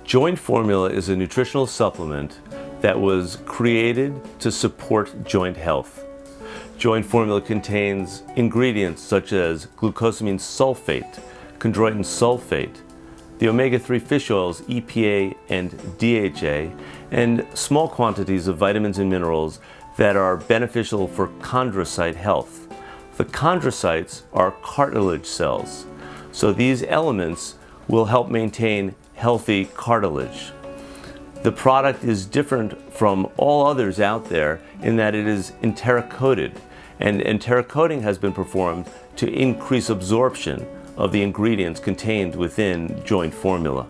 Joint Formula is a nutritional supplement that was created to support joint health. Joint Formula contains ingredients such as glucosamine sulfate, chondroitin sulfate, the omega-3 fish oils EPA and DHA, and small quantities of vitamins and minerals that are beneficial for chondrocyte health. The chondrocytes are cartilage cells, so these elements will help maintain healthy cartilage. The product is different from all others out there in that it is enteric-coated, and enteric coating has been performed to increase absorption of the ingredients contained within Joint Formula.